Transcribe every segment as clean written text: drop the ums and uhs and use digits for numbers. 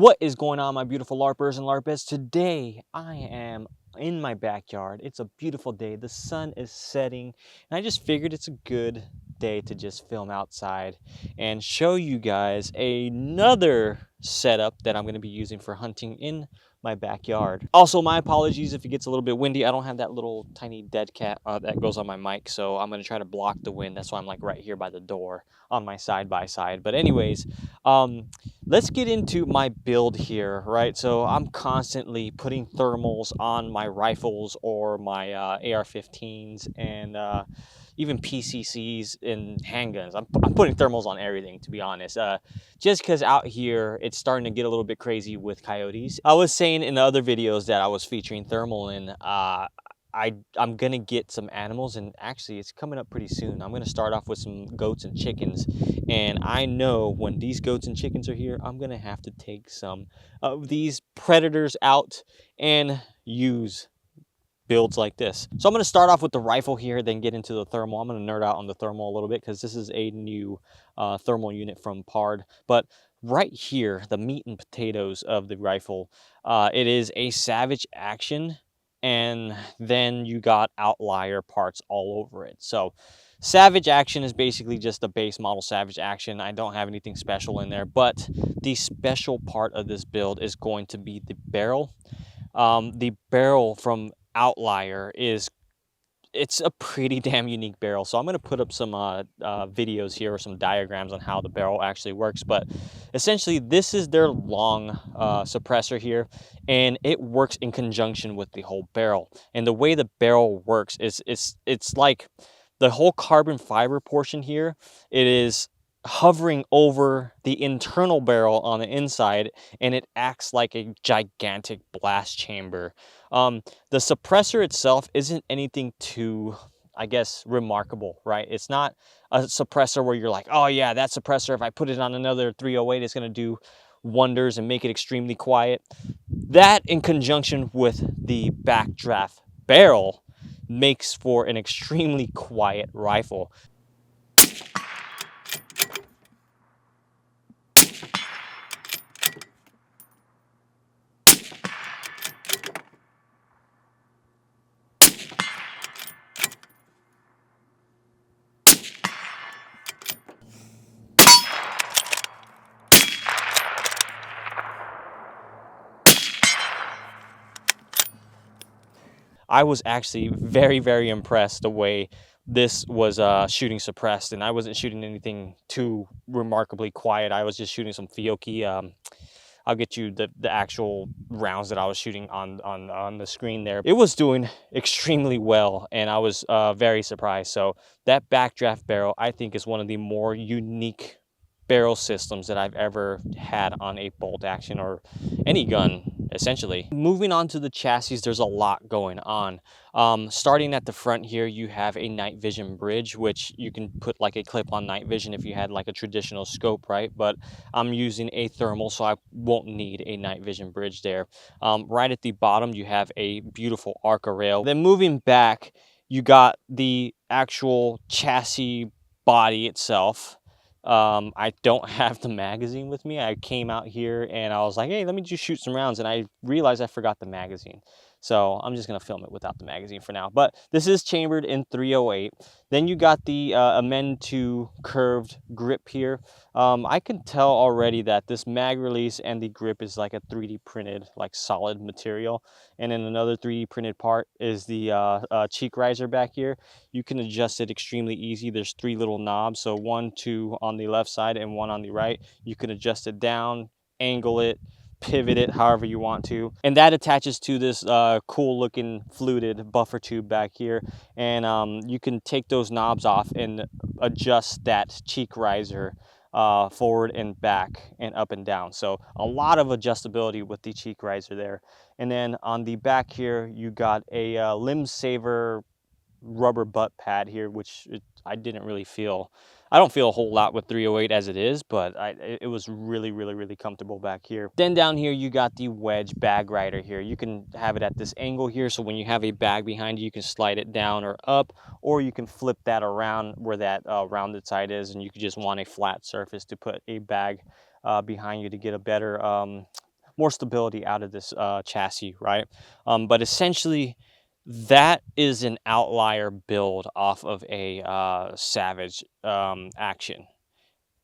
What is going on, my beautiful LARPers and LARPers? Today I am in my backyard. It's a beautiful day. The sun is setting, and I just figured it's a good day to just film outside and show you guys another setup that I'm going to be using for hunting in my backyard. Also, my apologies if it gets a little bit windy. I don't have that little tiny dead cat that goes on my mic, so I'm going to try to block the wind. That's why I'm like right here by the door on my side by side. But anyways, let's get into my build here, right? So I'm constantly putting thermals on my rifles or my AR-15s and even PCCs and handguns. I'm putting thermals on everything, to be honest. Just because out here, it's starting to get a little bit crazy with coyotes. I was saying in the other videos that I was featuring thermal in, I'm gonna get some animals, and actually it's coming up pretty soon. I'm gonna start off with some goats and chickens, and I know when these goats and chickens are here, I'm gonna have to take some of these predators out and use builds like this. So I'm going to start off with the rifle here, then get into the thermal. I'm going to nerd out on the thermal a little bit because this is a new thermal unit from Pard. But right here, the meat and potatoes of the rifle, it is a Savage Action, and then you got Outlier parts all over it. So Savage Action is basically just a base model Savage Action. I don't have anything special in there, but the special part of this build is going to be the barrel. The barrel from Outlier it's a pretty damn unique barrel. So I'm going to put up some videos here or some diagrams on how the barrel actually works. But essentially, this is their long suppressor here, and it works in conjunction with the whole barrel. And the way the barrel works is it's like the whole carbon fiber portion here. It is hovering over the internal barrel on the inside, and it acts like a gigantic blast chamber. The suppressor itself isn't anything too, I guess, remarkable, right? It's not a suppressor where you're like, oh yeah, that suppressor, if I put it on another 308, it's going to do wonders and make it extremely quiet. That, in conjunction with the backdraft barrel, makes for an extremely quiet rifle. I was actually very, very impressed the way this was shooting suppressed, and I wasn't shooting anything too remarkably quiet. I was just shooting some Fiocchi. I'll get you the actual rounds that I was shooting on the screen there. It was doing extremely well, and I was very surprised. So that backdraft barrel, I think, is one of the more unique barrel systems that I've ever had on a bolt action or any gun, essentially. Moving on to the chassis, there's a lot going on. Starting at the front here, you have a night vision bridge, which you can put like a clip on night vision if you had like a traditional scope, right? But I'm using a thermal, so I won't need a night vision bridge there. Right at the bottom, you have a beautiful Arca rail. Then moving back, you got the actual chassis body itself. I don't have the magazine with me. I came out here and I was like, hey, let me just shoot some rounds, and I realized I forgot the magazine. So I'm just gonna film it without the magazine for now. But this is chambered in 308. Then you got the Amend to curved grip here. I can tell already that this mag release and the grip is like a 3D printed, like solid material. And then another 3D printed part is the cheek riser back here. You can adjust it extremely easy. There's 3 little knobs, so 1, 2 on the left side and 1 on the right. You can adjust it down, angle it, pivot it however you want to, and that attaches to this cool looking fluted buffer tube back here. And you can take those knobs off and adjust that cheek riser forward and back and up and down. So a lot of adjustability with the cheek riser there. And then on the back here, you got a limb saver rubber butt pad here, which I didn't really feel. I don't feel a whole lot with 308 as it is, but it was really comfortable back here. Then down here, you got the wedge bag rider here. You can have it at this angle here, so when you have a bag behind you, you can slide it down or up, or you can flip that around where that rounded side is, and you could just want a flat surface to put a bag behind you to get a better more stability out of this chassis, right? But essentially, that is an Outlier build off of a Savage action.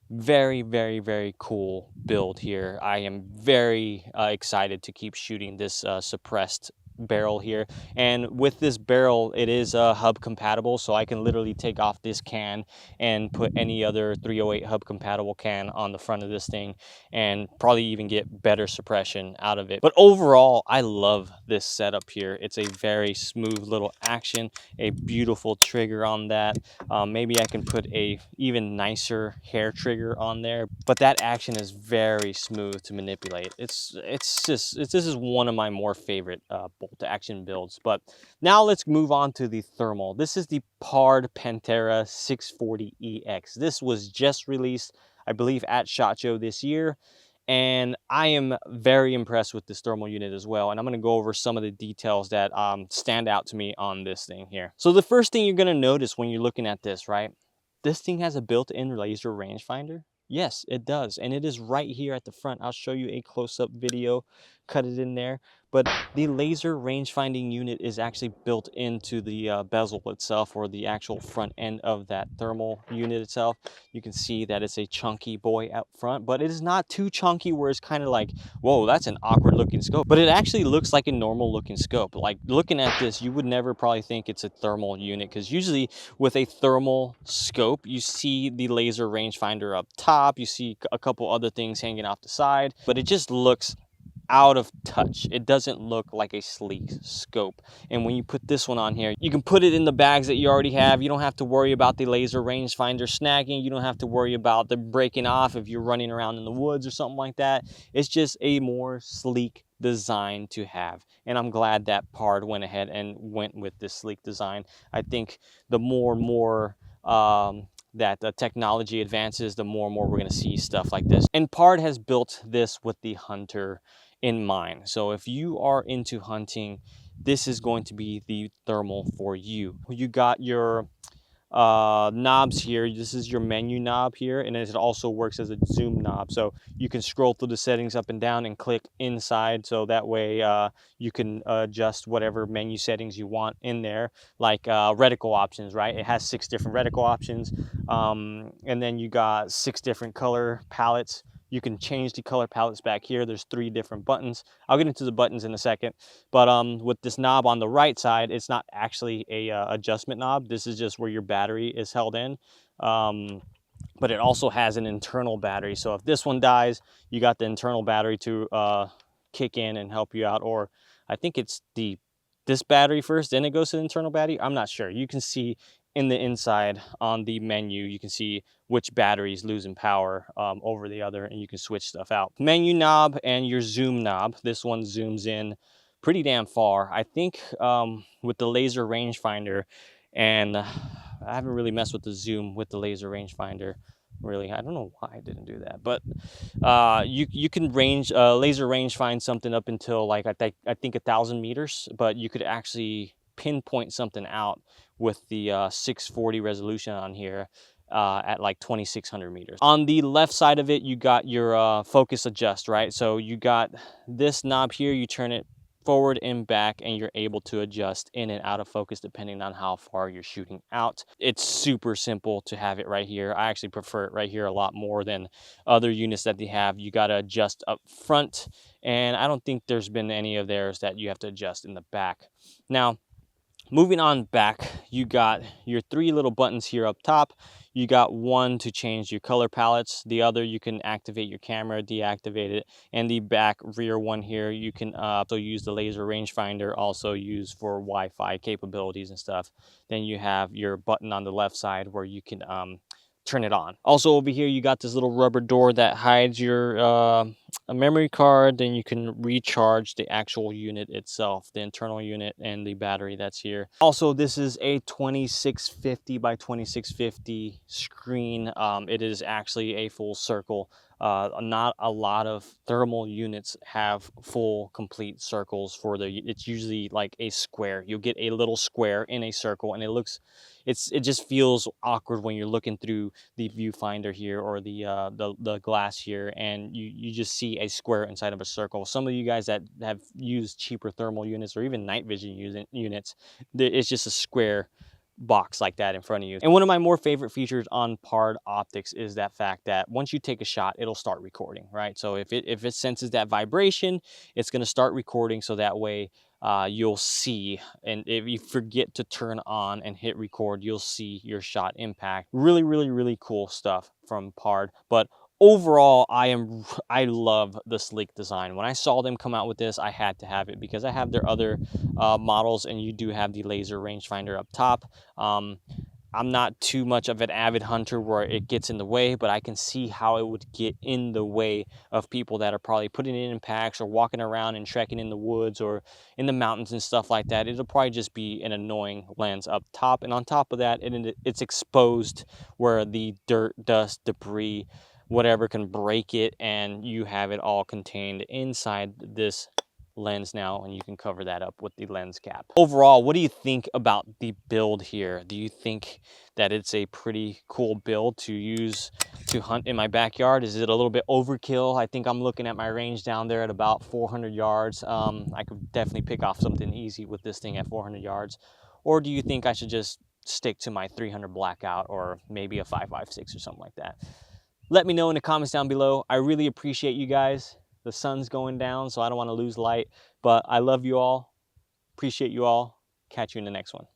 Very, very, very cool build here. I am very excited to keep shooting this suppressed barrel here. And with this barrel, it is hub compatible, so I can literally take off this can and put any other 308 hub compatible can on the front of this thing and probably even get better suppression out of it. But overall, I love this setup here. It's a very smooth little action, a beautiful trigger on that. Maybe I can put a even nicer hair trigger on there, but that action is very smooth to manipulate. This is one of my more favorite bolt action builds. But now let's move on to the thermal. This is the Pard Pantera 640 EX. This was just released, I believe, at SHOT Show this year. And I am very impressed with this thermal unit as well. And I'm going to go over some of the details that stand out to me on this thing here. So the first thing you're going to notice when you're looking at this, right? This thing has a built-in laser rangefinder. Yes, it does. And it is right here at the front. I'll show you a close-up video, cut it in there. But the laser range-finding unit is actually built into the bezel itself, or the actual front end of that thermal unit itself. You can see that it's a chunky boy out front, but it is not too chunky where it's kind of like, whoa, that's an awkward looking scope. But it actually looks like a normal looking scope. Like, looking at this, you would never probably think it's a thermal unit, because usually with a thermal scope, you see the laser rangefinder up top, you see a couple other things hanging off the side, but it just looks out of touch. It doesn't look like a sleek scope. And when you put this one on here, you can put it in the bags that you already have. You don't have to worry about the laser rangefinder snagging. You don't have to worry about the breaking off if you're running around in the woods or something like that. It's just a more sleek design to have, and I'm glad that Pard went ahead and went with this sleek design. I think the more and more that the technology advances, the more and more we're going to see stuff like this. And Pard has built this with the hunter in mind. So if you are into hunting, this is going to be the thermal for you. You got your knobs here. This is your menu knob here, and it also works as a zoom knob, so you can scroll through the settings up and down and click inside, so that way you can adjust whatever menu settings you want in there, like reticle options, right? It has 6 different reticle options, and then you got 6 different color palettes. You can change the color palettes back here. There's 3 different buttons. I'll get into the buttons in a second. But with this knob on the right side, it's not actually a adjustment knob. This is just where your battery is held in. But it also has an internal battery. So if this one dies, you got the internal battery to kick in and help you out. Or I think it's this battery first, then it goes to the internal battery. I'm not sure. You can see in the inside on the menu, you can see which battery is losing power over the other, and you can switch stuff out. Menu knob and your zoom knob. This one zooms in pretty damn far. I think with the laser rangefinder, and I haven't really messed with the zoom with the laser rangefinder. Really, I don't know why I didn't do that, but you can laser range find something up until like I think 1,000 meters, but you could actually pinpoint something out with the 640 resolution on here at like 2,600 meters. On the left side of it, you got your focus adjust, right? So you got this knob here, you turn it forward and back, and you're able to adjust in and out of focus depending on how far you're shooting out. It's super simple to have it right here. I actually prefer it right here a lot more than other units that they have. You got to adjust up front, and I don't think there's been any of theirs that you have to adjust in the back. Now, moving on back, you got your 3 little buttons here up top. You got one to change your color palettes. The other, you can activate your camera, deactivate it. And the back rear one here, you can also use the laser rangefinder, also use for Wi-Fi capabilities and stuff. Then you have your button on the left side where you can turn it on. Also over here, you got this little rubber door that hides your a memory card. Then you can recharge the actual unit itself, the internal unit and the battery that's here. Also, this is a 2650 by 2650 screen. It is actually a full circle Not a lot of thermal units have full complete circles for it's usually like a square. You'll get a little square in a circle, and it just feels awkward when you're looking through the viewfinder here, or the glass here, and you just see a square inside of a circle. Some of you guys that have used cheaper thermal units or even night vision units, it's just a square box like that in front of you. And one of my more favorite features on Pard optics is that fact that once you take a shot, it'll start recording, right? So if it senses that vibration, it's going to start recording, so that way you'll see, and if you forget to turn on and hit record, you'll see your shot impact. Really, really, really cool stuff from Pard. But overall, I love the sleek design. When I saw them come out with this, I had to have it because I have their other models, and you do have the laser rangefinder up top. I'm not too much of an avid hunter where it gets in the way, but I can see how it would get in the way of people that are probably putting it in packs or walking around and trekking in the woods or in the mountains and stuff like that. It'll probably just be an annoying lens up top. And on top of that, it's exposed where the dirt, dust, debris, whatever can break it, and you have it all contained inside this lens now, and you can cover that up with the lens cap. Overall, what do you think about the build here? Do you think that it's a pretty cool build to use to hunt in my backyard? Is it a little bit overkill? I think I'm looking at my range down there at about 400 yards. I could definitely pick off something easy with this thing at 400 yards. Or do you think I should just stick to my 300 blackout, or maybe a 5.56 or something like that? Let me know in the comments down below. I really appreciate you guys. The sun's going down, so I don't want to lose light, but I love you all. Appreciate you all. Catch you in the next one.